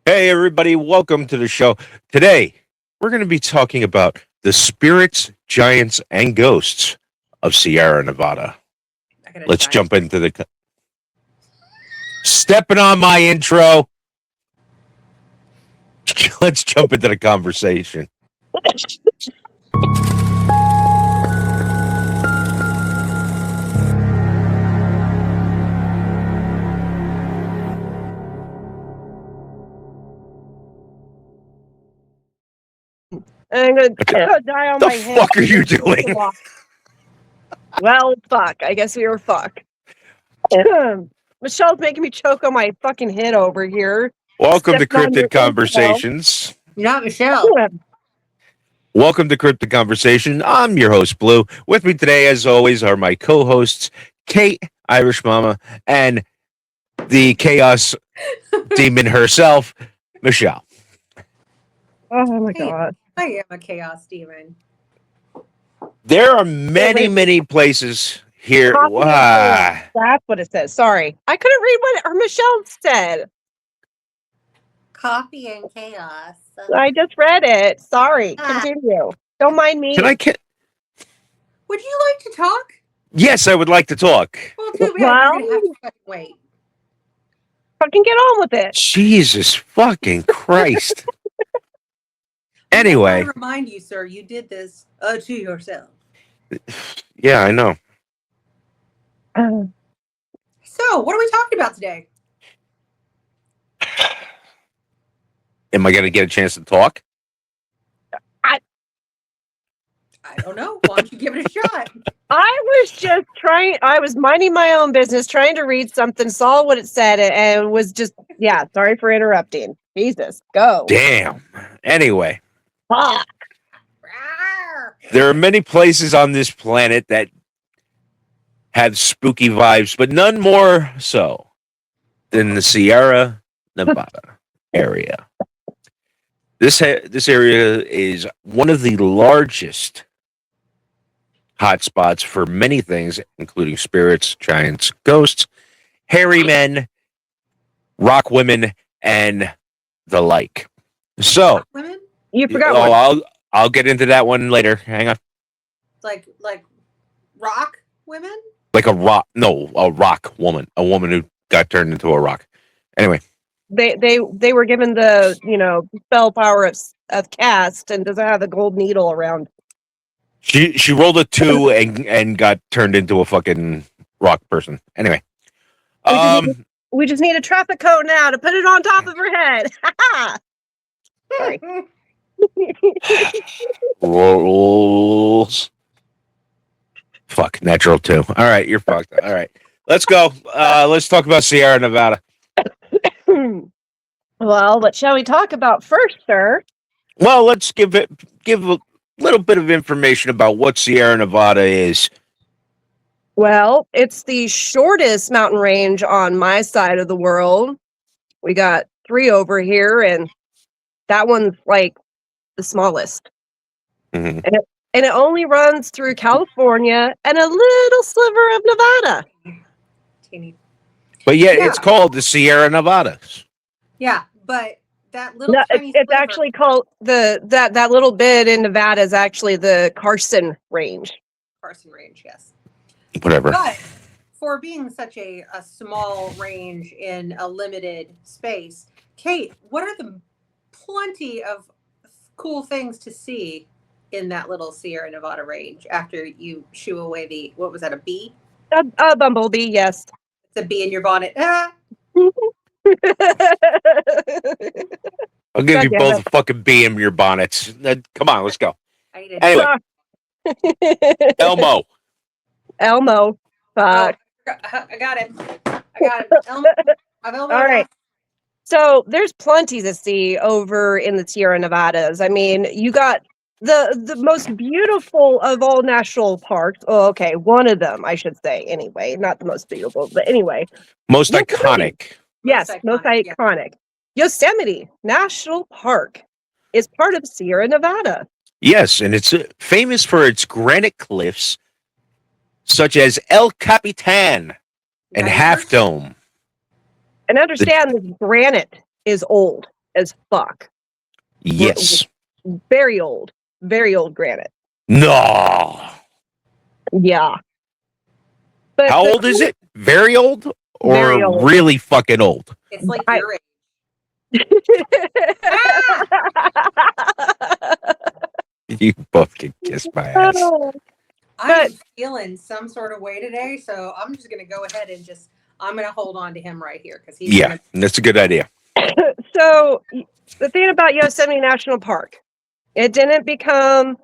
Hey, everybody, welcome to the show. Today, we're going to be talking about the spirits, giants, and ghosts of Sierra Nevada. I got a Let's giant. jump into the. Stepping on my intro. Let's jump into the conversation. And I'm Okay. gonna die on The my head. fuck are you doing? Well, fuck. I guess we were fuck. Michelle's making me choke on my fucking head over here. Welcome to Stepping on your Cryptid intro. Conversations. You're not Michelle. Welcome to Cryptid Conversation. I'm your host, Blue. With me today, as always, are my co-hosts, Kate, Irish Mama, and the chaos demon herself, Michelle. Oh my Hey. god. I am a chaos demon. There are many places here. Coffee and chaos. That's what it says. Sorry. I couldn't read what Michelle said. Coffee and chaos. I just read it. Sorry. Continue. Don't mind me. Can I? Would you like to talk? Yes, I would like to talk. Well, too bad. Well- You're gonna have to fucking wait. Fucking get on with it. Jesus fucking Christ. I Anyway, want to remind you, sir, you did this to yourself. yeah, I know. So, what are we talking about today? Am I going to get a chance to talk? I don't know. Why don't you give it a shot? I was minding my own business, trying to read something, saw what it said, and was just, yeah, sorry for interrupting. Jesus, go. Damn. Anyway, Fuck. there are many places on this planet that have spooky vibes, but none more so than the Sierra Nevada area. This area is one of the largest hotspots for many things, including spirits, giants, ghosts, hairy men, rock women, and the like. So, Women? You forgot one. I'll get into that one later. Hang on. Like rock women? Like a rock woman, a woman who got turned into a rock. Anyway, They were given the, spell power of cast and doesn't have the gold needle around. she rolled a 2 and got turned into a fucking rock person. Anyway, We just need a traffic cone now to put it on top of her head. Sorry. rolls. Fuck, natural 2. All right, you're fucked. All right, let's go. Let's talk about Sierra Nevada. Well, what shall we talk about first, sir? Well, let's give a little bit of information about what Sierra Nevada is. Well, it's the shortest mountain range on my side of the world. We got 3 over here, and that one's like the smallest. Mhm. And it only runs through California and a little sliver of Nevada. Teeny. But yet Yeah. it's called the Sierra Nevadas. Yeah, but that little No, tiny it's sliver- actually called that little bit in Nevada is actually the Carson Range. Carson Range, yes. Whatever. But for being such a small range in a limited space, Kate, what are the plenty of cool things to see in that little Sierra Nevada range after you shoo away what was that, a bee? A bumblebee, yes. It's a bee in your bonnet. Ah! I'll give God you damn both a fucking bee in your bonnets. Come on, let's go. I did. Anyway, Elmo. Elmo. Fuck. I got it. Elmo. I've Elmo. All right. So there's plenty to see over in the Sierra Nevadas. I mean, you got the most beautiful of all national parks. Oh, okay, one of them, I should say. Anyway, not the most beautiful, but anyway. Most Yosemite. iconic. Yes, most iconic, yeah. iconic. Yosemite National Park is part of Sierra Nevada. Yes, and it's famous for its granite cliffs, such as El Capitan and Nice. Half Dome. And understand this granite is old. as fuck. Yes. Very old granite. No. Yeah. But How old is it? Very old or Very old. really fucking old? It's like I- your age. You both can kiss my ass. I'm feeling some sort of way today, so I'm just gonna go ahead and I'm gonna hold on to him right here because he's Yeah, that's a good idea. So the thing about Yosemite National Park, it didn't become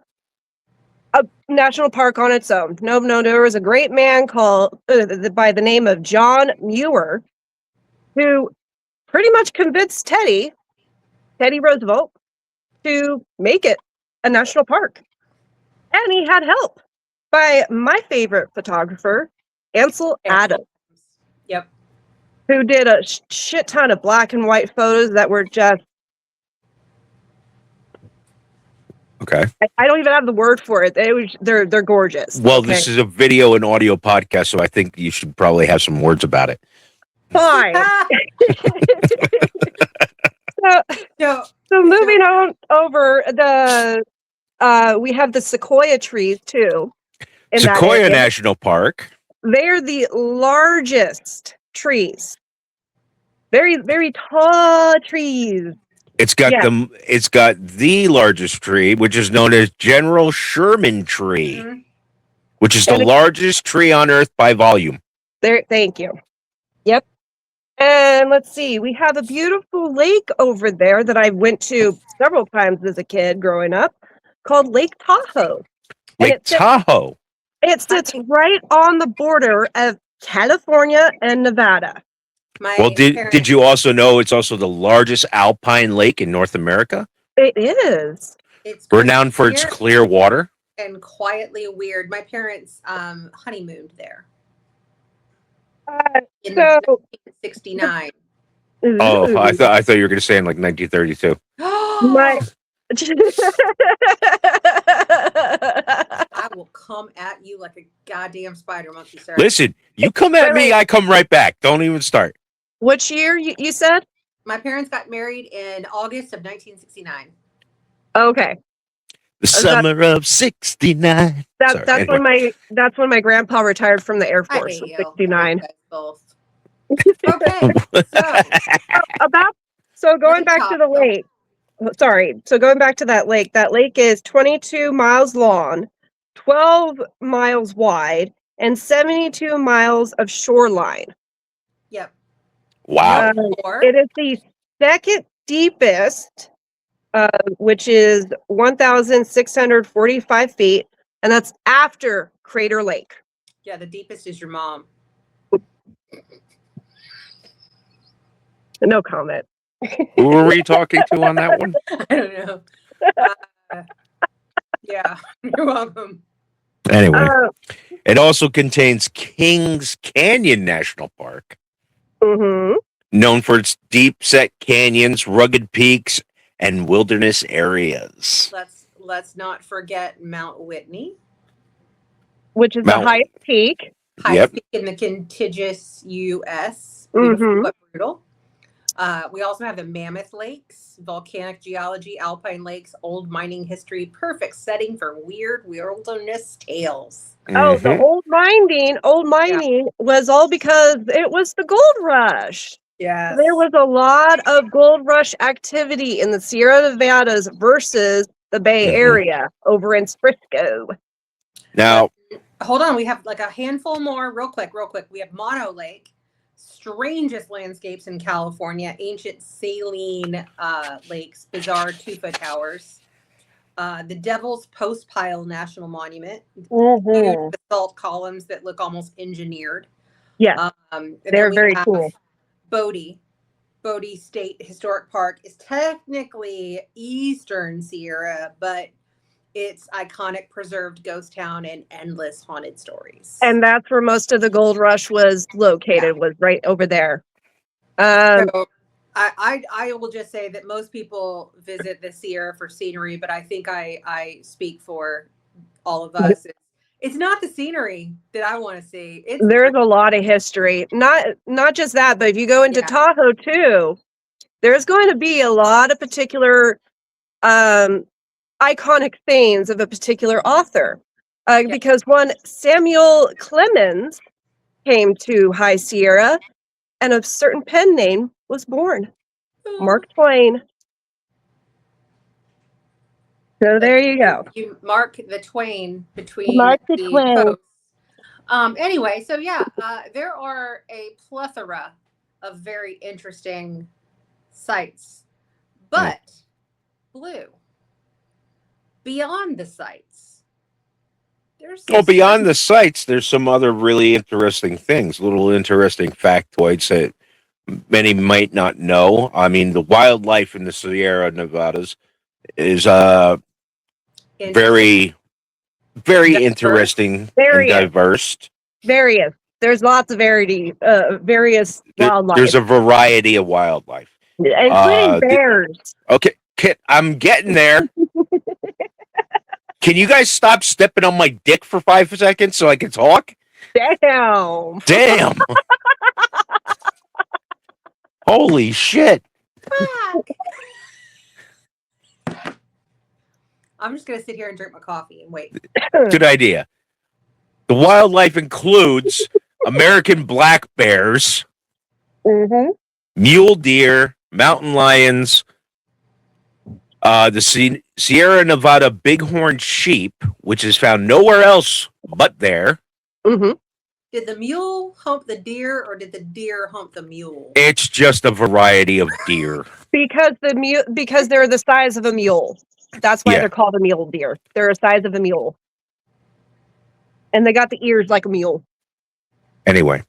a national park on its own. No, there was a great man called by the name of John Muir, who pretty much convinced Teddy Roosevelt, to make it a national park. And he had help by my favorite photographer, Ansel Adams, Yep. who did a shit ton of black and white photos that were just, Okay. I don't even have the word for it. They're gorgeous. Well, okay? this is a video and audio podcast, so I think you should probably have some words about it. Fine. No. So moving on over we have the sequoia trees too. in that Sequoia area. National Park. They're the largest trees. Very, very tall trees. It's got Yeah. it's got the largest tree, which is known as General Sherman tree, Mhm. which is the And it- largest tree on Earth by volume. There, thank you. Yep. And let's see, we have a beautiful lake over there that I went to several times as a kid growing up, called Lake Tahoe. And Lake Tahoe. It sits right on the border of California and Nevada. Well, did you also know it's also the largest alpine lake in North America? It is. It's Renowned for its clear water. and quietly weird. My parents honeymooned there in So, 1969. Oh, I thought you were going to say in like 1932. my. I will come at you like a goddamn spider monkey, sir. Listen, you come at me, I come right back. Don't even start. Which year you said? My parents got married in August of 1969. Okay. The summer of '69. That's when my grandpa retired from the Air I Force. hate you. 69. I hate you guys both. Okay, So going back to the lake. Sorry. So going back to that lake is 22 miles long, 12 miles wide, and 72 miles of shoreline. Yep. Wow. It is the second deepest, which is 1,645 feet, and that's after Crater Lake. Yeah, the deepest is your mom. No comment. Who were we talking to on that one? I don't know. Yeah, you're welcome. Anyway, it also contains Kings Canyon National Park, known for its deep-set canyons, rugged peaks, and wilderness areas. Let's not forget Mount Whitney, which is the highest peak. Highest peak in the contiguous U.S. Beautiful but brutal. We also have the Mammoth Lakes, volcanic geology, alpine lakes, old mining history, perfect setting for weird wilderness tales. Oh, the old mining was all because it was the gold rush. Yeah, there was a lot of gold rush activity in the Sierra Nevadas versus the Bay Area over in Frisco. Now, hold on, we have like a handful more. Real quick. We have Mono Lake. Strangest landscapes in California, ancient saline lakes, bizarre tufa towers, the Devil's Postpile National Monument, huge basalt columns that look almost engineered. Yeah, they're very cool. Bodie State Historic Park is technically Eastern Sierra, but it's iconic preserved ghost town and endless haunted stories. And that's where most of the gold rush was located, was right over there. So I will just say that most people visit the Sierra for scenery, but I think I speak for all of us. It's not the scenery that I want to see. There's a lot of history. Not just that, but if you go into Tahoe too, there's going to be a lot of particular iconic things of a particular author. Because one, Samuel Clemens came to High Sierra, and a certain pen name was born. Mark Twain. So there you go. You mark the twain between Mark the the twain. posts. Anyway, so yeah, there are a plethora of very interesting sites, but Blue, beyond the sites, there's beyond the sites, there's some other really interesting things, little interesting factoids that many might not know. I mean, the wildlife in the Sierra Nevadas is very, very interesting and diverse. Various. There's lots of variety, various wildlife. There's a variety of wildlife, including bears. Okay, Kit, I'm getting there. Can you guys stop stepping on my dick for 5 seconds so I can talk? Damn. Holy shit. I'm just gonna sit here and drink my coffee and wait. Good idea. The wildlife includes American black bears, mule deer, mountain lions, the Sierra Nevada bighorn sheep, which is found nowhere else but there. Did the mule hump the deer, or did the deer hump the mule? It's just a variety of deer. Because they're the size of a mule. That's why they're called a mule deer. They're the size of a mule. And they got the ears like a mule. Anyway,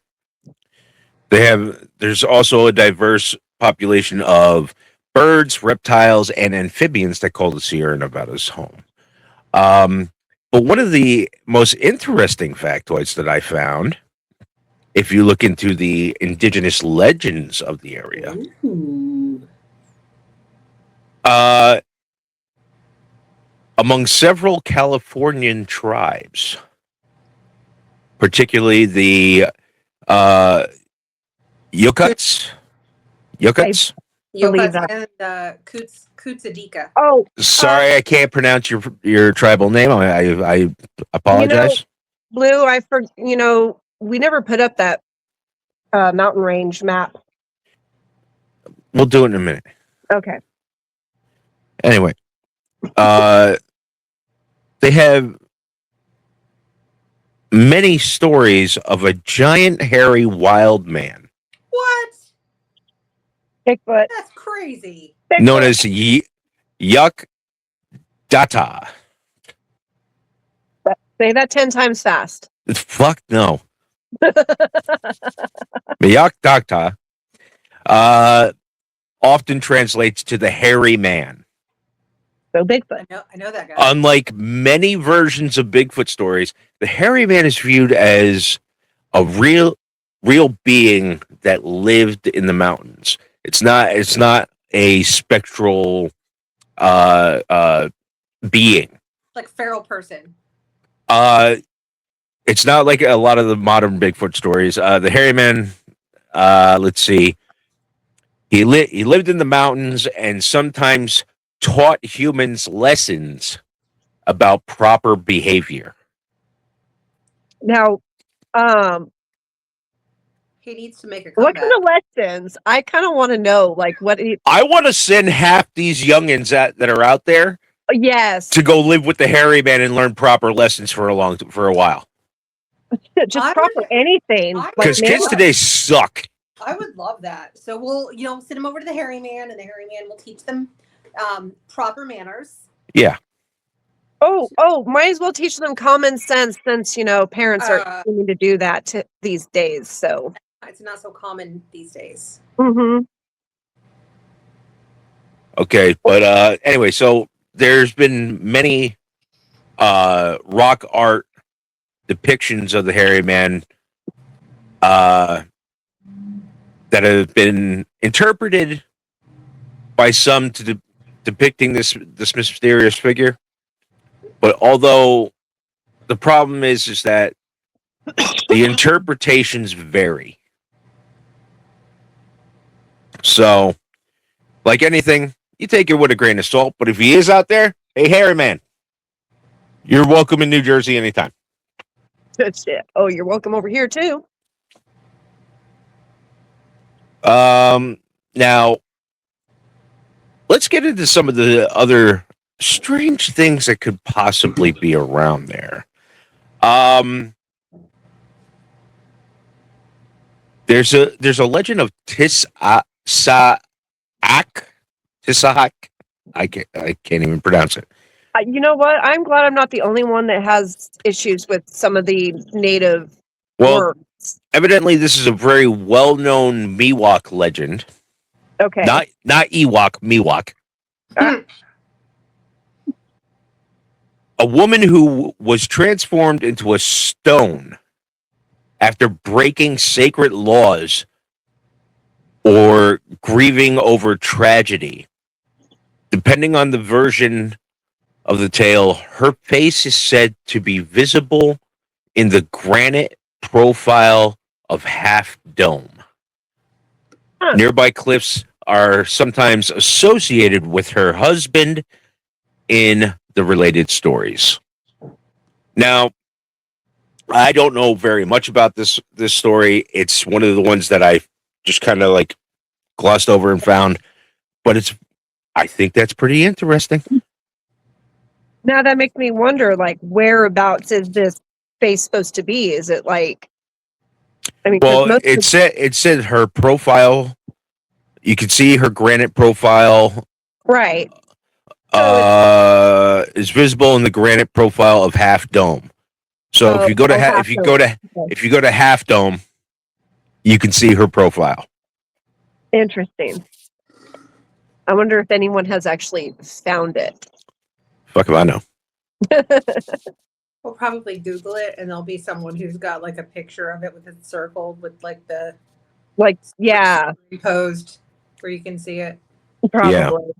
there's also a diverse population of birds, reptiles, and amphibians that call the Sierra Nevadas home. But one of the most interesting factoids that I found, if you look into the indigenous legends of the area, among several Californian tribes, particularly the Yukuts, and Kutsadika. Oh, sorry, I can't pronounce your tribal name. I apologize. Blue, we never put up that mountain range map. We'll do it in a minute. Okay. Anyway, they have many stories of a giant, hairy, wild man. What? Bigfoot. That's crazy. Bigfoot. Known as Yuck Data. Say that 10 times fast. Fuck no. Yuck Data often translates to the hairy man. So Bigfoot. I know that guy. Unlike many versions of Bigfoot stories, the hairy man is viewed as a real being that lived in the mountains. It's not a spectral being. Like feral person. It's not like a lot of the modern Bigfoot stories. The hairy man, let's see. He lived in the mountains and sometimes taught humans lessons about proper behavior. Now, he needs to make a comeback. What kind of lessons? I kind of want to know, I want to send half these youngins that are out there. Yes. To go live with the hairy man and learn proper lessons for a while. Just proper anything. Because kids today suck. I would love that. So we'll, send them over to the hairy man, and the hairy man will teach them proper manners. Yeah. Oh, might as well teach them common sense since, parents are going to do that these days. So it's not so common these days. Okay, but anyway, so there's been many rock art depictions of the hairy man that have been interpreted by some to depicting this mysterious figure. But although the problem is that the interpretations vary. So Like anything, you take it with a grain of salt. But if he is out there, hey, hairy man, you're welcome in New Jersey anytime. Shit. Oh, you're welcome over here too. Now let's get into some of the other strange things that could possibly be around there. There's a legend of Tissaak. Tissaak. I can't even pronounce it. You know what? I'm glad I'm not the only one that has issues with some of the native Well, words. evidently, this is a very well-known Miwok legend. Okay. Not Ewok, Miwok. Ah. A woman who was transformed into a stone after breaking sacred laws or grieving over tragedy. Depending on the version of the tale, her face is said to be visible in the granite profile of Half Dome. Huh. Nearby cliffs are sometimes associated with her husband in the related stories. Now, I don't know very much about this story. It's one of the ones that I just kind of like glossed over and found, but I think that's pretty interesting. Now that makes me wonder, like, whereabouts is this face supposed to be? Is it like, I mean, 'cause Well, most it said her profile. You can see her granite profile right. is visible in the granite profile of Half Dome. So if you go to Half Dome. if you go to Half Dome, you can see her profile. Interesting. I wonder if anyone has actually found it. Fuck if I know. We'll probably Google it, and there'll be someone who's got like a picture of it with it circled with like the Like, yeah, posed where you can see it. probably.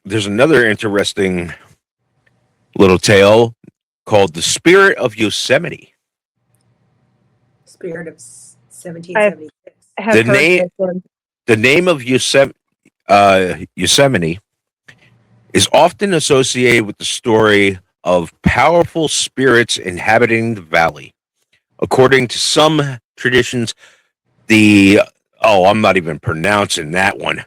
There's another interesting little tale called "The Spirit of Yosemite." Spirit of 1776. Have The heard name- this one. The name of Yosemite is often associated with the story of powerful spirits inhabiting the valley. According to some traditions, I'm not even pronouncing that one.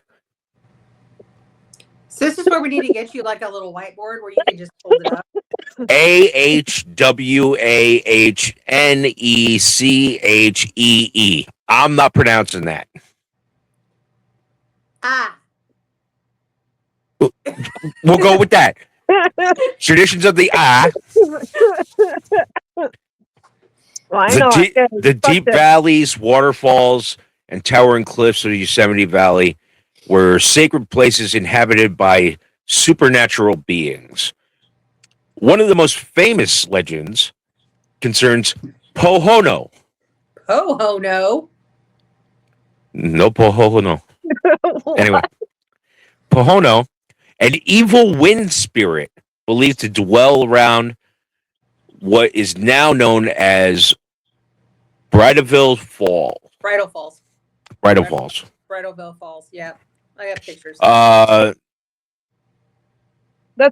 So this is where we need to get you like a little whiteboard where you can just hold it up. AHWAHNECHEE. I'm not pronouncing that. Ah, We'll go with that. Traditions of the Why not? the deep valleys, waterfalls, and towering cliffs of the Yosemite Valley were sacred places inhabited by supernatural beings. One of the most famous legends concerns Pohono. oh no. No Pohono. Anyway, Pohono, an evil wind spirit believed to dwell around what is now known as Bridalville Falls. Bridal Falls. Bridal Falls. Bridalville Falls. Yeah. I got pictures. That's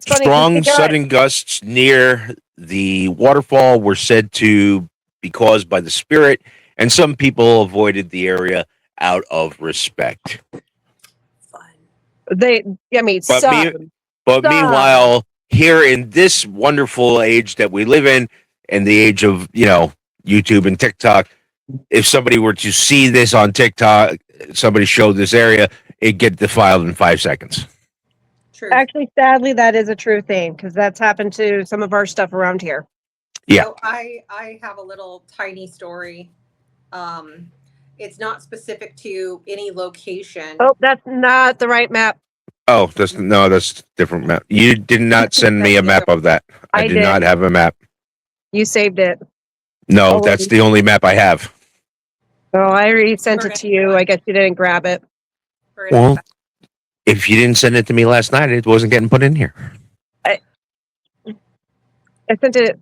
funny. Strong sudden gusts near the waterfall were said to be caused by the spirit, and some people avoided the area out of respect. Fun. But meanwhile, here in this wonderful age that we live in the age of, YouTube and TikTok, if somebody were to see this on TikTok, somebody showed this area, it'd get defiled in 5 seconds. True. Actually, sadly, that is a true thing because that's happened to some of our stuff around here. Yeah. So I have a little tiny story. It's not specific to any location. Oh, that's not the right map. Oh, that's different map. You did not send me a map of that. I did not have a map. You saved it. No, that's the only map I have. Oh, I already sent it to you. I guess you didn't grab it. Well, if you didn't send it to me last night, it wasn't getting put in here. I sent it,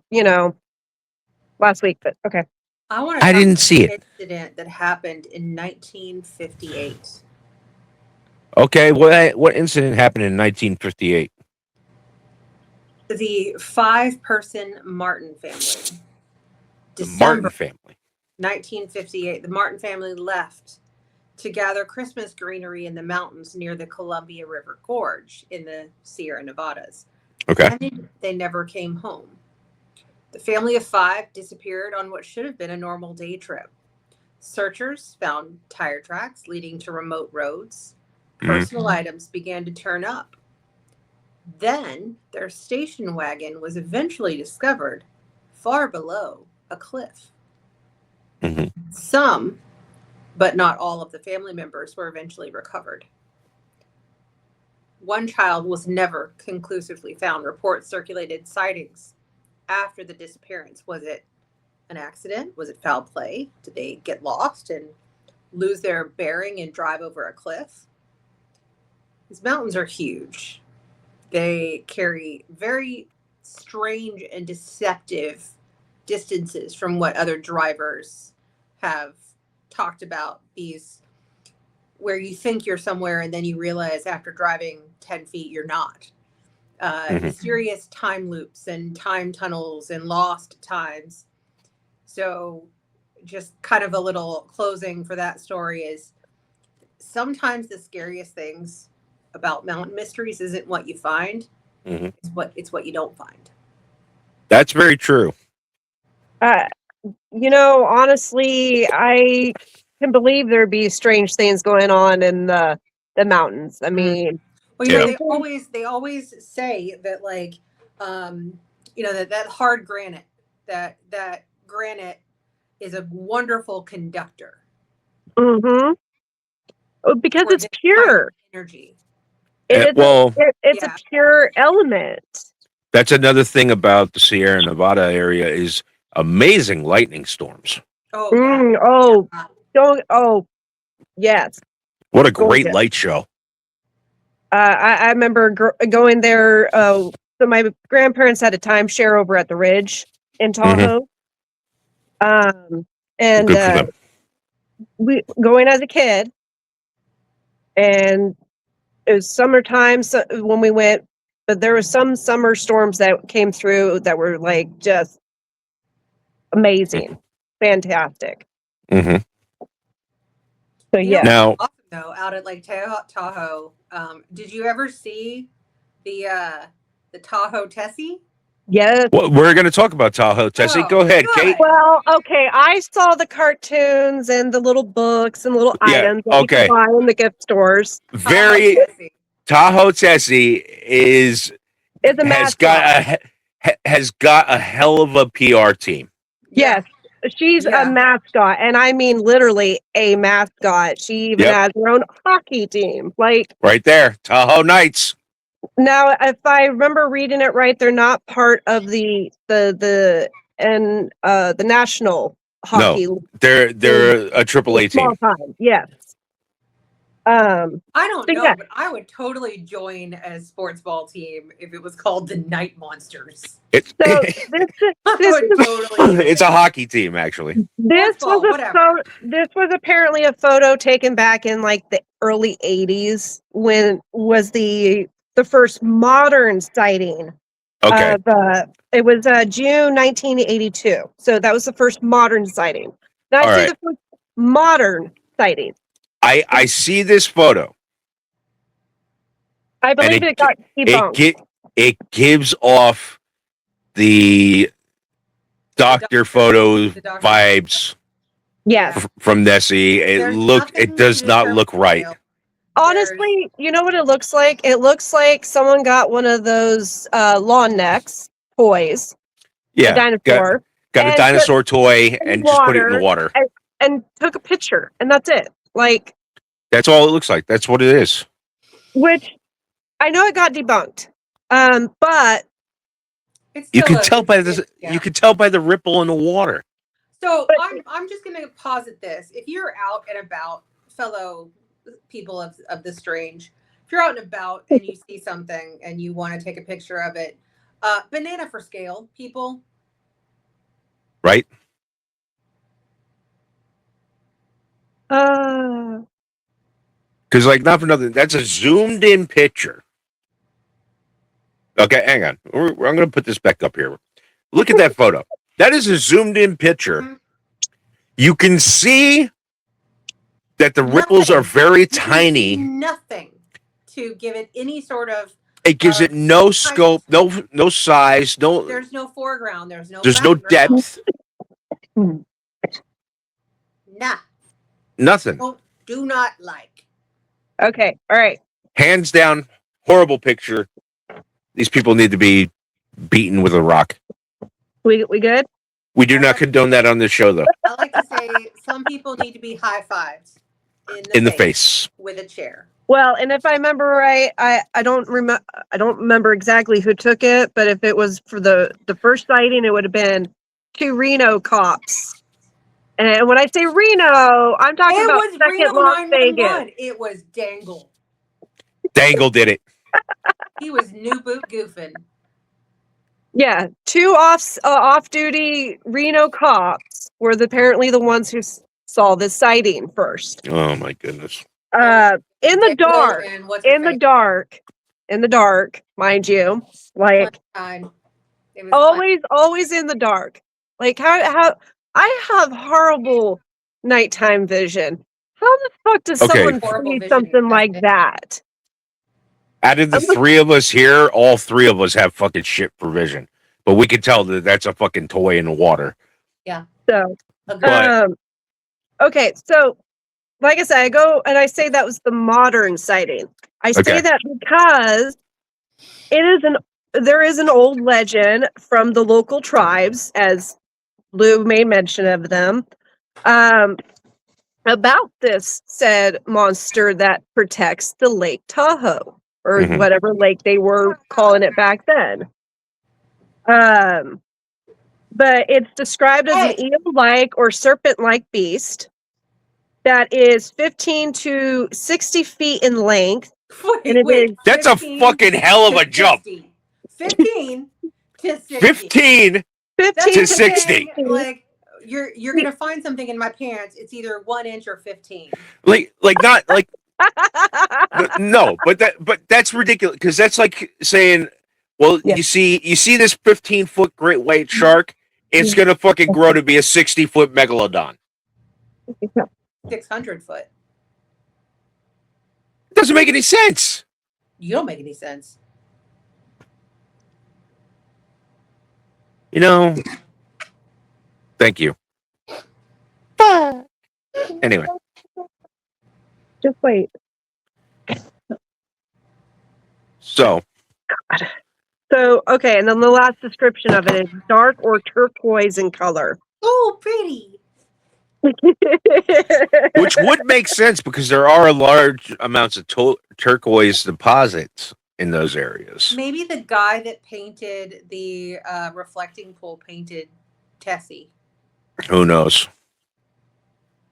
last week, but okay. I didn't see it. Incident that happened in 1958. Okay, what incident happened in 1958? The 5-person Martin family. The Martin December family. 1958. The Martin family left to gather Christmas greenery in the mountains near the Columbia River Gorge in the Sierra Nevadas. Okay. And they never came home. The family of 5 disappeared on what should have been a normal day trip. Searchers found tire tracks leading to remote roads. Personal items began to turn up. Then their station wagon was eventually discovered far below a cliff. Mhm. Some, but not all of the family members were eventually recovered. One child was never conclusively found. Reports circulated sightings after the disappearance. Was it an accident? Was it foul play? Did they get lost and lose their bearing and drive over a cliff? These mountains are huge. They carry very strange and deceptive distances from what other drivers have talked about. These where you think you're somewhere and then you realize after driving 10 feet you're not. Mysterious time loops and time tunnels and lost times. So just kind of a little closing for that story is sometimes the scariest things about mountain mysteries isn't what you find, Mhm. it's what you don't find. That's very true. Honestly, I can believe there'd be strange things going on in the mountains. I mean, Well, Yeah. they always say that like that hard granite, that granite is a wonderful conductor mhm. Because for it's this kind of pure. energy. It's a Yeah. pure element. That's another thing about the Sierra Nevada area is amazing lightning storms. Oh yeah. Oh, Yeah. don't. Oh, yes. What a great Gorgeous. light show. I remember going there. So my grandparents had a timeshare over at the Ridge in Tahoe. And Good for them. we going as a kid, and it was summertime when we went. But there was some summer storms that came through that were like just amazing, fantastic. hmm So You know yeah, what's Now, awesome though, out at Lake Tahoe, did you ever see the Tahoe Tessie? yes. we're going to talk about Tahoe, Tessie. Oh, Go ahead, good. Kate. Well, okay. I saw the cartoons and the little books and little Yeah, items that you okay. can buy in the gift stores. Very Tessie. Tahoe Tessie It's a mascot. has got a hell of a PR team. Yeah. Yes, she's a Yeah. mascot, and I mean literally a mascot. She even Yep. has her own hockey team. Like Right there, Tahoe Knights. now, if I remember reading it right, they're not part of the national hockey. No, they're a AAA Small team. time. Yes. I don't So know, yeah. but I would totally join a sports ball team if it was called the Night Monsters. It's So this I this would totally do it's a it. hockey team actually. this Sports ball, was a whatever. this was apparently a photo taken back in like the early 80s when was the first modern sighting Okay, of it was June 1982. So that was the first modern sighting. Now I all say right. the first modern sighting. I see this photo I and believe it got it debunked. get it gives off the doctor photo The doctor. vibes Yes. from Nessie. There's It nothing does to not determine look right. scale. Honestly, you know what it looks like? It looks like someone got one of those lawn necks toys, a Yeah, dinosaur, got a and put dinosaur toy in and just put it in the water. and took a picture, and that's it. Like, That's all it looks like. That's what it is. which I know it got debunked, but It's You still can tell by this. yeah. You can tell by the ripple in the water. So I'm just gonna posit this. If you're out and about, fellow people of the strange, if you're out and about and you see something and you want to take a picture of it, banana for scale, people. Right? uh, Because, like, not for nothing, that's a zoomed in picture. Okay, hang on. I'm going to put this back up here. Look at that photo. That is a zoomed in picture. Mhm. You can see that the ripples are Nothing. very You can see tiny. nothing to give it any sort of. It gives it no scope, no size, There's no foreground. There's no background. Depth. Nah. Nothing. Do not like. Okay. All right. Hands down, horrible picture. These people need to be beaten with a rock. We good? We do not condone that on this show, though. I like to say some people need to be high fived In the face. with a chair. Well, and if I remember right, I don't remember exactly who took it, but if it was for the first sighting, it would have been 2 Reno cops. And when I say Reno, I'm talking about was second Reno Las 911. Vegas. It was Dangle. Dangle did it. He was new boot goofing. Yeah, 2 off-duty Reno cops were apparently the ones who saw this sighting first. Oh my goodness. In the dark, And what's in the dark, mind you, like always in the dark. Like how I have horrible nighttime vision. How the fuck does someone see something like that? Out of the 3 of us here, all 3 of us have fucking shit for vision. But we can tell that that's a fucking toy in the water. Yeah. So, okay, so like I said, I go and I say that was the modern sighting. I say that because there is an old legend from the local tribes, as Lou made mention of them, about this said monster that protects the Lake Tahoe, or whatever lake they were calling it back then. But it's described as an eel-like or serpent-like beast that is 15 to 60 feet in length. That's a fucking hell of a jump. 15 to 60. 15 to 60. Like you're gonna find something in my pants. It's either 1 inch or 15. Like not like no, but that's ridiculous because that's like saying, well, you see this 15-foot great white shark, it's gonna fucking grow to be a 60-foot megalodon. 600 foot. It doesn't make any sense. You don't make any sense. You know. Thank you. Anyway. Just wait. So, okay, and then the last description of it is dark or turquoise in color. Oh, pretty. Which would make sense because there are large amounts of turquoise deposits in those areas. Maybe the guy that painted the reflecting pool painted Tessie. Who knows?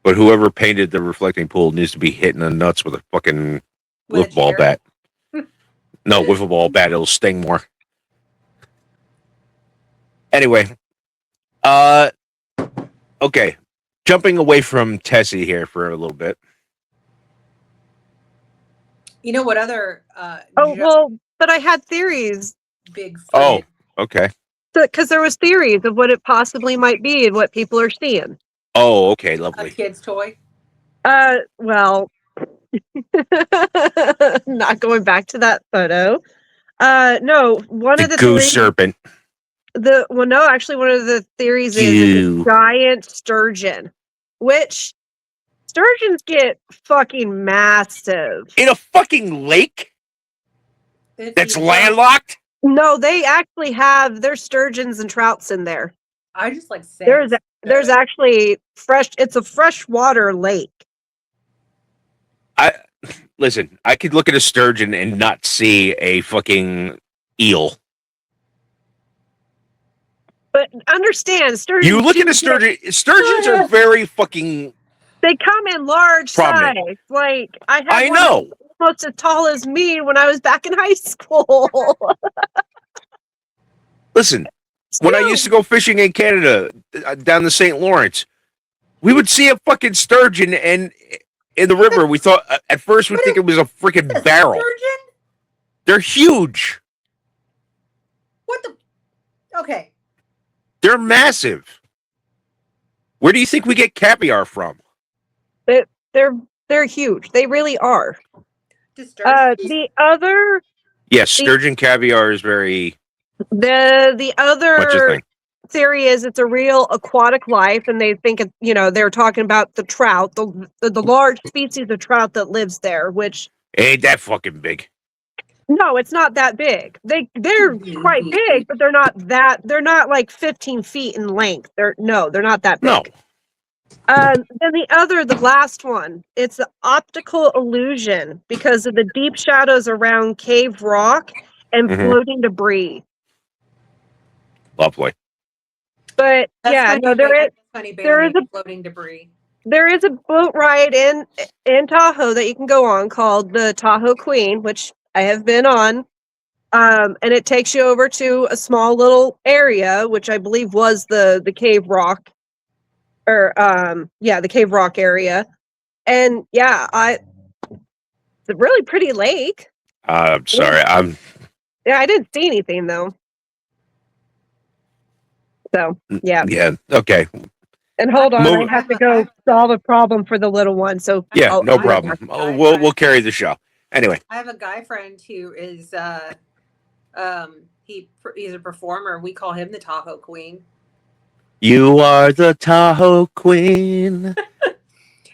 But whoever painted the reflecting pool needs to be hitting the nuts with a fucking wiffle ball bat. No, wiffle ball bat, it'll sting more. Anyway. Okay. Jumping away from Tessie here for a little bit. You know what other but I had theories. Big Oh, okay. Because there was theories of what it possibly might be and what people are seeing. Oh, okay, lovely. A kid's toy? Well, not going back to that photo. No, one of the goose serpent. Actually, one of the theories is a giant sturgeon, which sturgeons get fucking massive in a fucking lake that's landlocked. No, they actually have their sturgeons and trouts in there. I just like saying there's actually fresh. It's a freshwater lake. Listen. I could look at a sturgeon and not see a fucking eel. But understand, sturgeons. You look at a sturgeon. Sturgeons are very fucking. They come in large size. Like I know. Almost as tall as me when I was back in high school. Listen, when I used to go fishing in Canada down the St. Lawrence, we would see a fucking sturgeon and in the river. We thought at first we But think it was a freaking A barrel. sturgeon? They're huge. What the? Okay. They're massive. Where do you think we get caviar from? They're huge. They really are. Does sturgeon? The other Yes, sturgeon caviar is very the much a other thing. theory is it's a real aquatic life, and they think it. They're talking about the trout, the large species of trout that lives there. Which Ain't that fucking big? no, it's not that big. They're quite big, but they're not that. They're not like 15 feet in length. They're not that big. No. Then the last one, it's the optical illusion because of the deep shadows around cave rock and Mhm. floating debris. Lovely. But That's yeah, funny, no, funny there is floating debris. there is a boat ride in Tahoe that you can go on called the Tahoe Queen, which I have been on. And it takes you over to a small little area, which I believe was the cave rock, or the cave rock area. And yeah, it's a really pretty lake. I'm sorry. Yeah, I didn't see anything though. So yeah. Yeah. Okay. And hold on, Move- I have to go solve a problem for the little one. So Yeah. No I- problem. I- We'll carry the show. Anyway. I have a guy friend who is he's a performer. We call him the Tahoe Queen. You are the Tahoe Queen.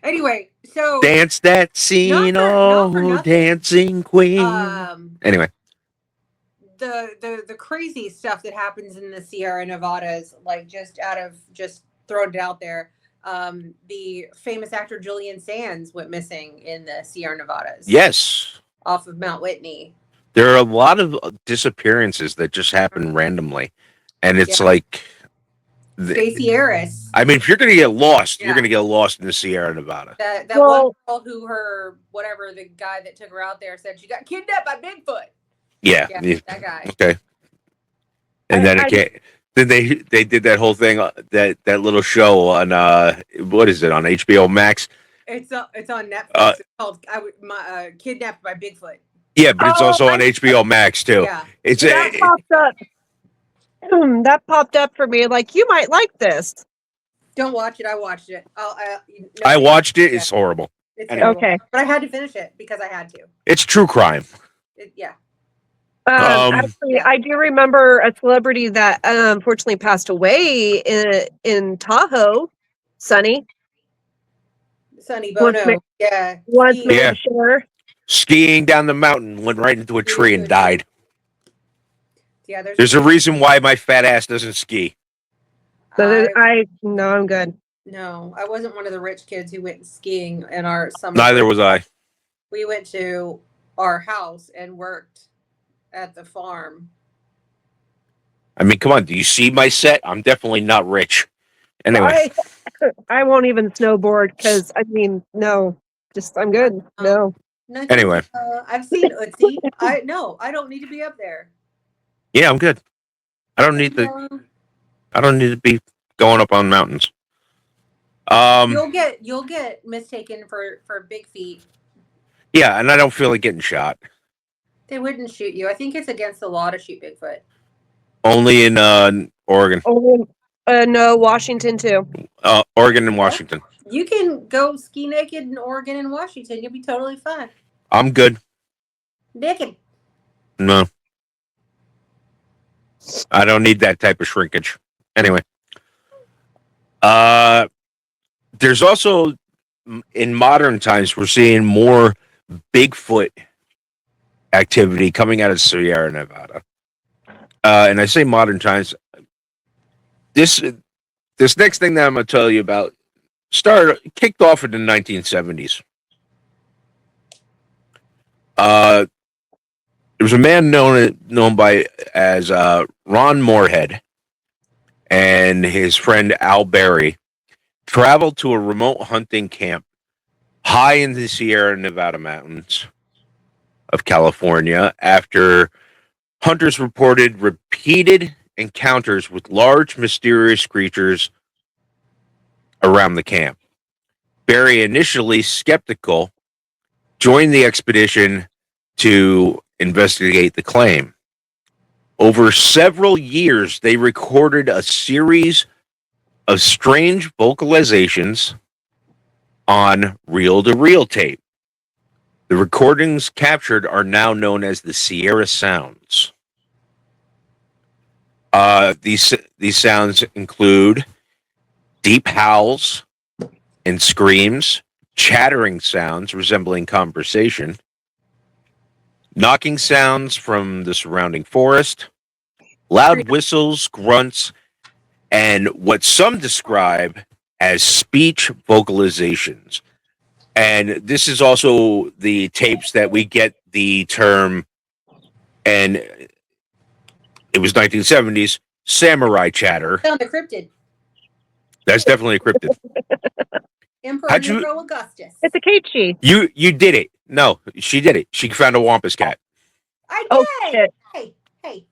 Anyway, so Dance that scene, not for nothing. dancing queen. Anyway, the crazy stuff that happens in the Sierra Nevadas, like just thrown it out there. The famous actor Julian Sands went missing in the Sierra Nevadas. yes, Off of Mount Whitney. there are a lot of disappearances that just happen randomly, and it's like Stacey Harris. I mean, if you're going to get lost, Yeah. you're going to get lost in the Sierra Nevada. That Well- one girl who the guy that took her out there said she got kidnapped by Bigfoot. Yeah. That guy. Okay. And then then they did that whole thing, that little show on what is it, on HBO Max? It's on Netflix. It's called Kidnapped by Bigfoot. Yeah, but it's also on HBO Max too. Yeah. It's that popped up. That popped up for me. Like, you might like this. Don't watch it. I watched it. I watched it. It's horrible. It's Anyway. terrible. Okay. But I had to finish it because I had to. It's true crime. Yeah. Actually, I do remember a celebrity that unfortunately passed away in Tahoe, Sonny. Sonny Once Bono. ma- Yeah. Once He- made Yeah. sure. Skiing down the mountain, went right into a tree and died. Yeah. There's a reason why my fat ass doesn't ski. So I'm good. No, I wasn't one of the rich kids who went skiing in our summer. Neither was I. We went to our house and worked at the farm. I mean, come on. Do you see my set? I'm definitely not rich. Anyway, I won't even snowboard because no, just I'm good. No. Nothing, Anyway. I've seen Ötzi. I don't need to be up there. yeah, I'm good. I don't need to be going up on mountains. You'll get mistaken for big feet. Yeah, and I don't feel like getting shot. They wouldn't shoot you. I think it's against the law to shoot Bigfoot. Only in Oregon. Oh, no, Washington too. Oregon and Washington. You can go ski naked in Oregon and Washington. You'll be totally fine. I'm good. Naked. No. I don't need that type of shrinkage. Anyway. There's also, in modern times, we're seeing more Bigfoot activity coming out of Sierra Nevada. And I say modern times. This next thing that I'm going to tell you about kicked off in the 1970s. There was a man known as Ron Moorhead and his friend Al Berry traveled to a remote hunting camp high in the Sierra Nevada mountains of California after hunters reported repeated encounters with large mysterious creatures around the camp. Barry, initially skeptical, joined the expedition to investigate the claim. Over several years, they recorded a series of strange vocalizations on reel-to-reel tape. The recordings captured are now known as the Sierra Sounds. These sounds include deep howls and screams, chattering sounds resembling conversation, knocking sounds from the surrounding forest, loud whistles, grunts, and what some describe as speech vocalizations. And this is also the tapes that we get the term, and it was 1970s, samurai chatter. Found a cryptid. That's definitely a cryptid. Emperor How'd you- Nero Augustus. It's a Keiichi. You did it. No, she did it. She found a wampus cat. I did. Oh, shit. Hey.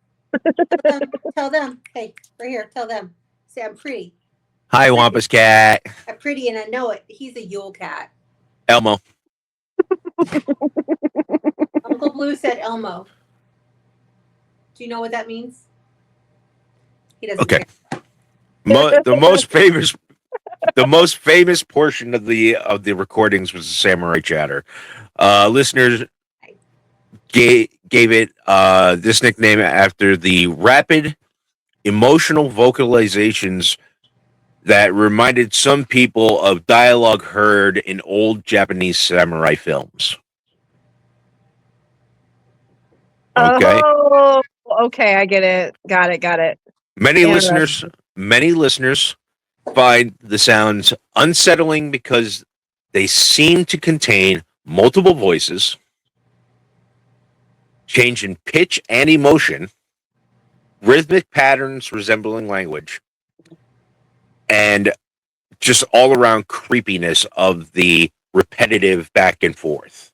Tell them. Hey, right here. Tell them. Say I'm pretty. Hi, wampus cat. I'm pretty and I know it. He's a Yule cat. Elmo. Uncle Blue said Elmo. Do you know what that means? He doesn't Okay. care. The most famous portion of the recordings was the samurai chatter. Listeners gave it this nickname after the rapid emotional vocalizations that reminded some people of dialogue heard in old Japanese samurai films. Okay. Oh, okay. I get it. Got it. Many Yeah. listeners find the sounds unsettling because they seem to contain multiple voices, change in pitch and emotion, rhythmic patterns resembling language, and just all around creepiness of the repetitive back and forth.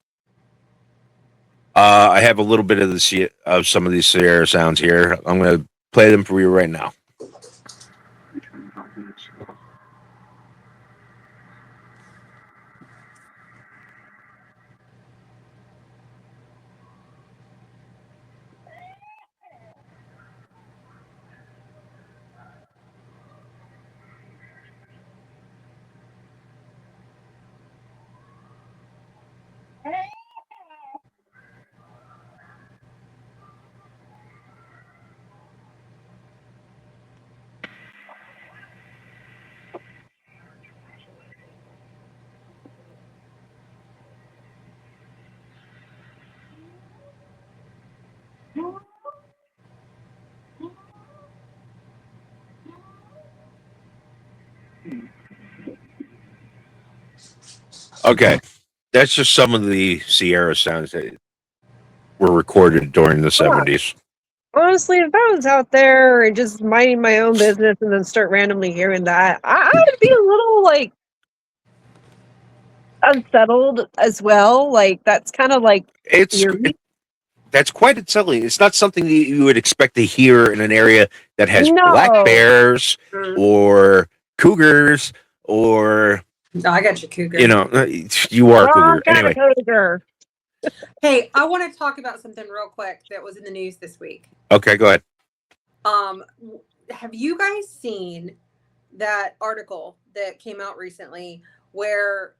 I have a little bit of some of these Sierra sounds here. I'm going to play them for you right now. Okay, that's just some of the Sierra sounds that were recorded during the 70s. Honestly, if I was out there and just minding my own business and then start randomly hearing that, I would be a little like unsettled as well. Like that's kind of like eerie. That's quite unsettling. It's not something that you would expect to hear in an area that has No. black bears or cougars or No, I got your cougar. you are a Wrong cougar kind anyway. of cougar. Hey, I want to talk about something real quick that was in the news this week. Okay, go ahead. Have you guys seen that article that came out recently where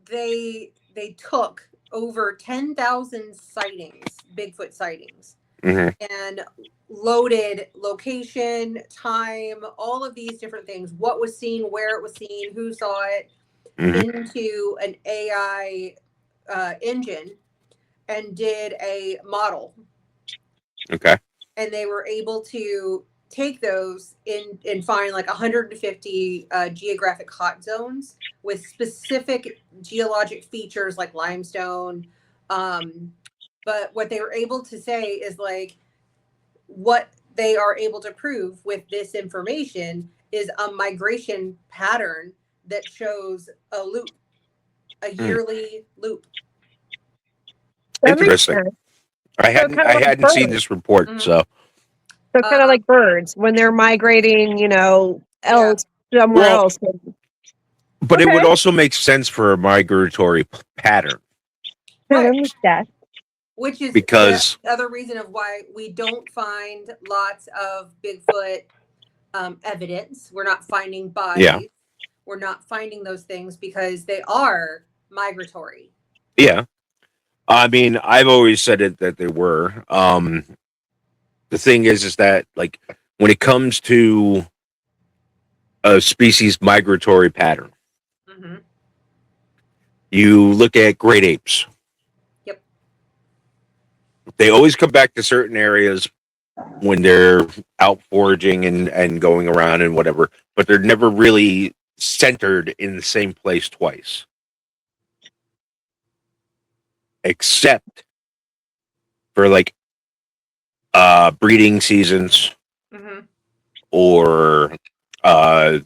they took over 10,000 sightings, Bigfoot sightings, Mhm. and loaded location, time, all of these different things, what was seen, where it was seen, who saw it, Mhm. into an AI engine and did a model. Okay. And they were able to take those and find like 150 geographic hot zones with specific geologic features like limestone. But what they were able to say is like what they are able to prove with this information is a migration pattern that shows a loop, a yearly loop. That makes Interesting. sense. I hadn't kind of like hadn't seen birds. this report, Mhm. so So kind of like birds when they're migrating, else somewhere Well, else. But it would Okay. also make sense for a migratory pattern Right. Yes. Which is because the other reason of why we don't find lots of Bigfoot evidence. We're not finding yeah, bodies. We're not finding those things because they are migratory. yeah. I mean, I've always said it that they were. The thing is that like when it comes to a species migratory pattern, Mm-hmm. you look at great apes. Yep. They always come back to certain areas when they're out foraging and going around and whatever, but they're never really centered in the same place twice, except for like breeding seasons Mm-hmm. or uh,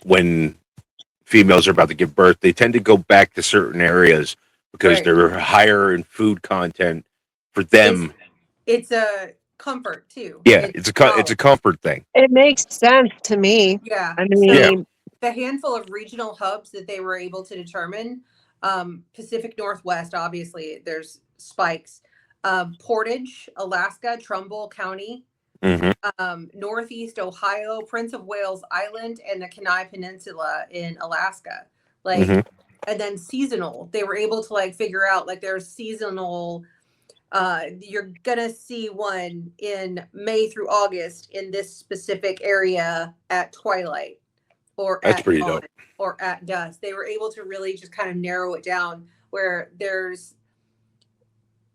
when females are about to give birth. They tend to go back to certain areas because Right. they're higher in food content for them. It's a comfort too. Yeah, it's a comfort thing. It makes sense to me. Yeah. I Yeah. mean, The handful of regional hubs that they were able to determine, Pacific Northwest, obviously, there's spikes. Portage, Alaska, Trumbull County, Hmm. Northeast Ohio, Prince of Wales Island, and the Kenai Peninsula in Alaska. Like, Hmm. and then seasonal. They were able to like figure out like there's seasonal. You're gonna see one in May through August in this specific area at twilight or That's at pretty dawn dope. or at dusk. They were able to really just kind of narrow it down where there's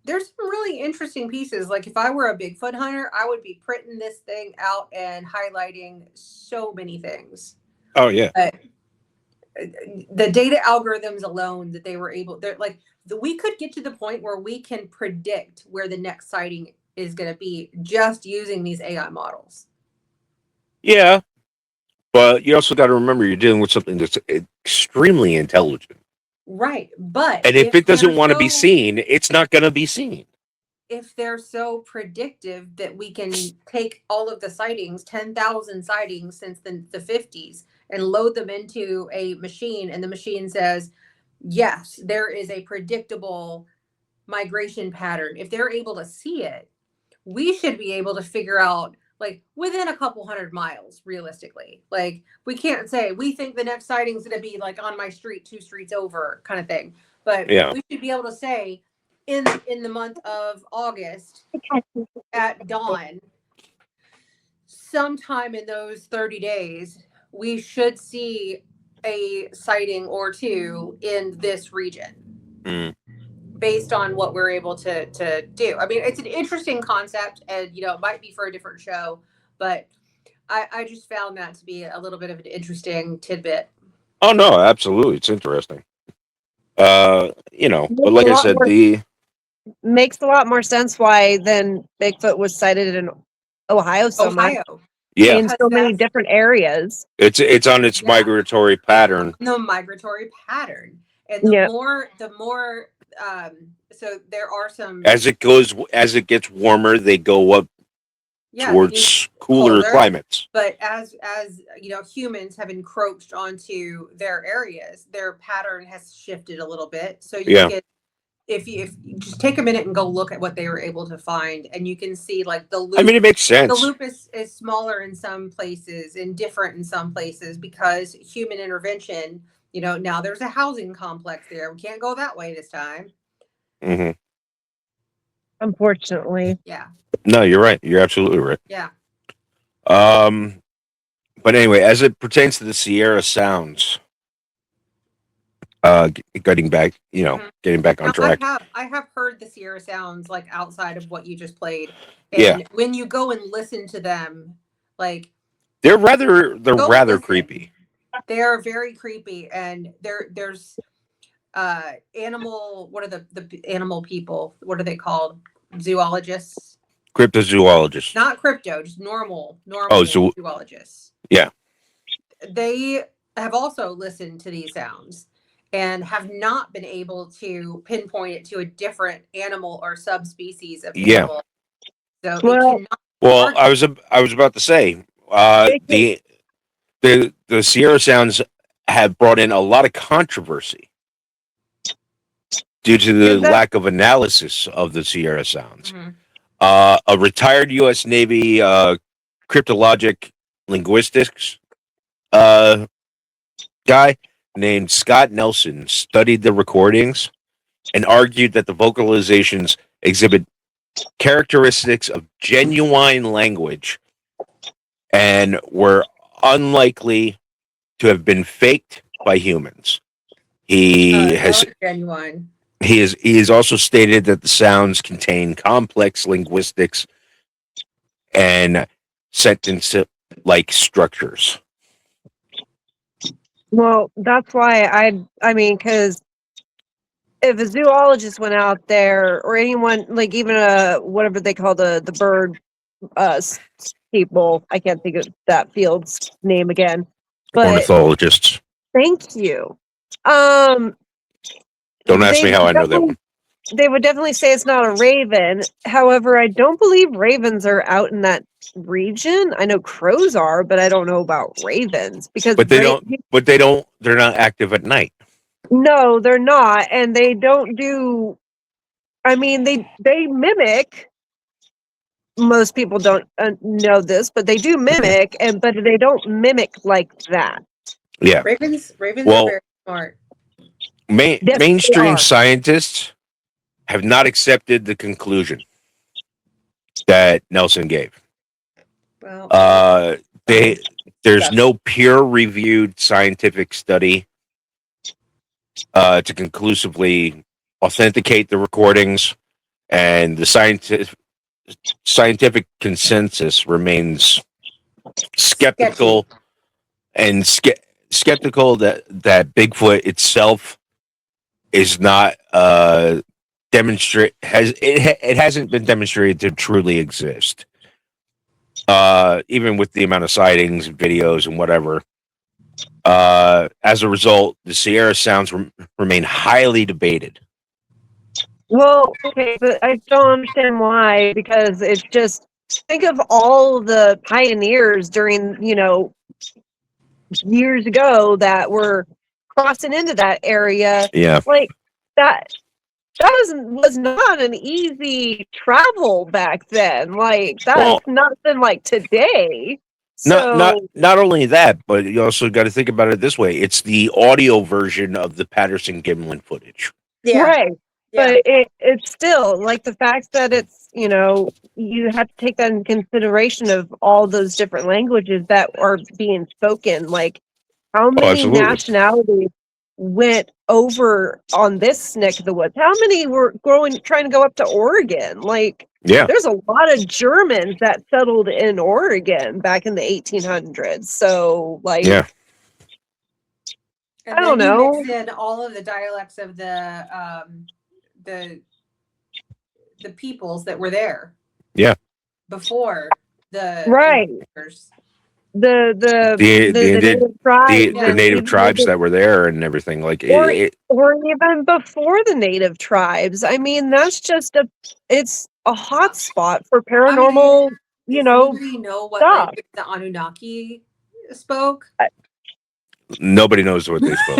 some really interesting pieces. Like if I were a Bigfoot hunter, I would be printing this thing out and highlighting so many things. Oh yeah, But the data algorithms alone that they were able, they're like, we could get to the point where we can predict where the next sighting is going to be just using these AI models. yeah. But you also got to remember you're dealing with something that's extremely intelligent. Right. But And if it doesn't want to be seen, it's not going to be seen. if they're so predictive that we can take all of the sightings, 10,000 sightings since the 50s, and load them into a machine, and the machine says, yes, there is a predictable migration pattern. If they're able to see it, we should be able to figure out like within a couple 100 miles realistically. Like we can't say we think the next sighting's going to be like on my street 2 streets over kind of thing, but Yeah. we should be able to say in the month of August at dawn, sometime in those 30 days, we should see a sighting or two in this region Mm. based on what we're able to do. I mean, it's an interesting concept, and it might be for a different show, but I just found that to be a little bit of an interesting tidbit. Oh no, absolutely, it's interesting. But makes a like I lot said, more the makes a lot more sense why then Bigfoot was sighted in Ohio so much Ohio, yeah, in because so many that's different areas. it's on its yeah, migratory pattern. the migratory pattern, and Yeah. the more so there are some As it gets warmer, they go up yeah, towards cooler colder. climates. But as humans have encroached onto their areas, their pattern has shifted a little bit. So you Yeah. can, if you just take a minute and go look at what they were able to find, and you can see like the loop. I mean, it makes The sense. loop is smaller in some places and different in some places because human intervention. Now there's a housing complex there. We can't go that way this time. Hmm. Unfortunately. Yeah. No, you're right. You're absolutely right. Yeah. But anyway, as it pertains to the Sierra Sounds, getting back, Mhm. getting back on Now, track. I have heard the Sierra Sounds like outside of what you just played, Yeah. and when you go and listen to them, like They're rather go rather listen. creepy. They are very creepy, and there's animal. What are the animal people? What are they called? Zoologists, Cryptozoologists. not crypto, just normal Oh, so zoologists. yeah. They have also listened to these sounds and have not been able to pinpoint it to a different animal or subspecies of Yeah. animal. So it Well, cannot. Well, I was about to say, It the Sierra Sounds have brought in a lot of controversy due to the Is that lack of analysis of the Sierra Sounds. Mhm. A retired U.S. Navy cryptologic linguistics uh, guy named Scott Nelson studied the recordings and argued that the vocalizations exhibit characteristics of genuine language and were unlikely to have been faked by humans. He has genuine. he has also stated that the sounds contain complex linguistics and sentence like structures. well, that's why I mean, because if a zoologist went out there or anyone like even whatever they call the bird people, I can't think of that field's name again, but Ornithologists. thank you. Um, Don't ask they me how I know that one. they would definitely say it's not a raven. However, I don't believe ravens are out in that region. I know crows are, but I don't know about ravens because But they don't. But they don't. They're not active at night. no, they're not, and they don't do. I mean, they mimic. Most people don't know this, but they do mimic, but they don't mimic like that. Yeah. Ravens Well, are very smart. Yes, they Mainstream are. scientists have not accepted the conclusion that Nelson gave. Well, There's no peer-reviewed scientific study to conclusively authenticate the recordings, and the scientific consensus remains skeptical and skeptical that Bigfoot itself is not it hasn't been demonstrated to truly exist. Even with the amount of sightings, videos, and whatever. As a result, the Sierra Sounds remain highly debated. Well, okay, but I don't understand why, because it's just think of all the pioneers during, years ago that were crossing into that area. Yeah. Like that was not an easy travel back then. Like that's nothing like today. So Not only that, but you also got to think about it this way: it's the audio version of the Patterson Gimlin footage. yeah. right. Yeah. But it's still like the fact that it's, you have to take that in consideration of all those different languages that are being spoken. Like how many absolutely. nationalities went over on this neck of the woods? How many were trying to go up to Oregon? Like, Yeah. there's a lot of Germans that settled in Oregon back in the 1800s. So, like, Yeah. And I don't then you know. mix in all of the dialects of the peoples that were there. Yeah. Before the Right. The native tribes, the native tribes that were there and everything, like or even before the native tribes. I mean, that's just it's a hot spot for paranormal, Does anybody know what stuff. language the Anunnaki spoke? Nobody knows what they spoke.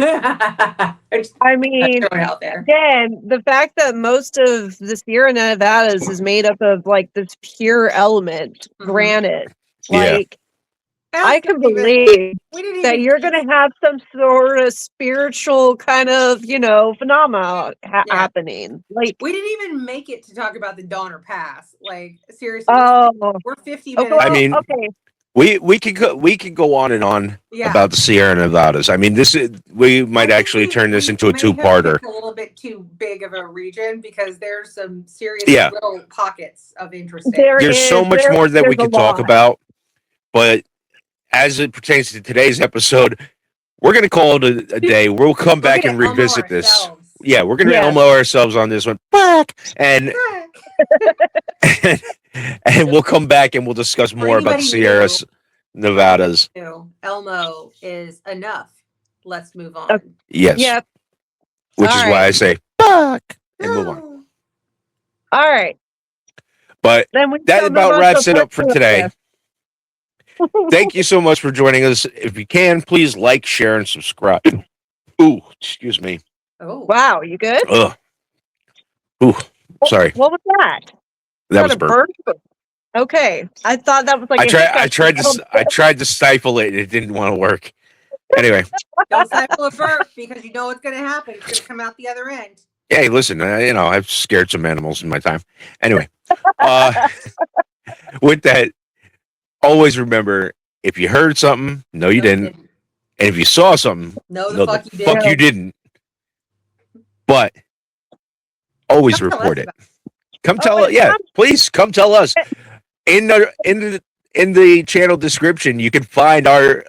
I mean, out there. again, the fact that most of the Sierra Nevadas is made up of like this pure element, granite, like I can believe that you're going to have some sort of spiritual kind of, phenomena happening. Like we didn't even make it to talk about the Donner Pass. Like seriously, we're 50 minutes. I mean, we could go on and on about the Sierra Nevadas. I mean, we might actually turn this into a two-parter. A little bit too big of a region because there's some serious little pockets of interest. There's so much more that we could talk about, but as it pertains to today's episode, we're going to call it a day. We'll come back and revisit this. Yeah, we're going to Elmo ourselves on this one. And and we'll come back and we'll discuss more about the Sierra Nevadas. Elmo is enough. Let's move on. Yes. Yep. Which is why I say fuck and move on. All right. But that about wraps it up for today. Thank you so much for joining us. If you can, please like, share, and subscribe. Ooh, excuse me. Oh, Wow, you good? Ugh. Ooh, sorry. What was that? That was a burp. burp? Okay, I thought that was like I a tried. hiccup. I tried to stifle it. It didn't want to work. Anyway, don't stifle a burp because you know what's going to happen. It's going to come out the other end. hey, listen. I've scared some animals in my time. Anyway, with that, always remember: if you heard something, no, you didn't. And if you saw something, No, the no, fuck the you fuck didn't. you didn't. But always Come tell report us it. about Come Oh, tell wait, us. Yeah, please come tell us. In the channel description, you can find our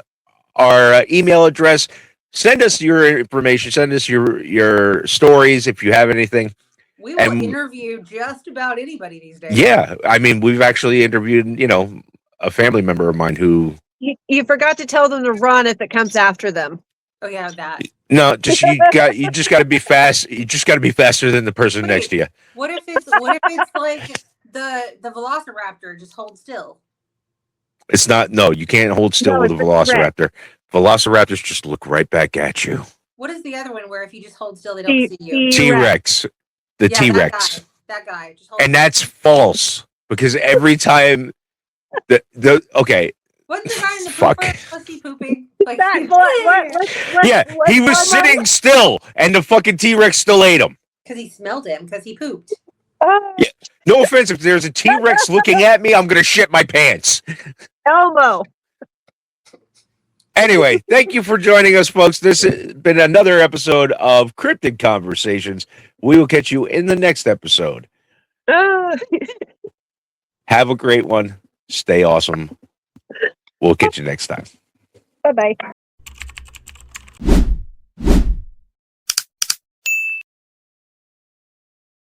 email address. Send us your information. Send us your stories if you have anything. We will And interview just about anybody these days. yeah, I mean, we've actually interviewed, a family member of mine who. You forgot to tell them to run if it comes after them. Oh yeah, that. No, you just got to be fast. You just got to be faster than the person next to you. What if it's like the Velociraptor just hold still? It's not. No, you can't hold still No, with a it's a threat. velociraptor. Velociraptors just look right back at you. What is the other one where if you just hold still they don't see you? T-Rex. The Yeah, T-Rex. That guy. Just hold And still. that's false because every time okay, Wasn't the guy in the fuck. pooper? Was he pooping? Like, Yeah, he was sitting still and the fucking T-Rex still ate him. because he smelled him because he pooped. Yeah. No offense, if there's a T-Rex looking at me, I'm gonna shit my pants. Elmo. Anyway, thank you for joining us, folks. This has been another episode of Cryptid Conversations. We will catch you in the next episode. Have a great one. Stay awesome. We'll catch you next time. Bye-bye.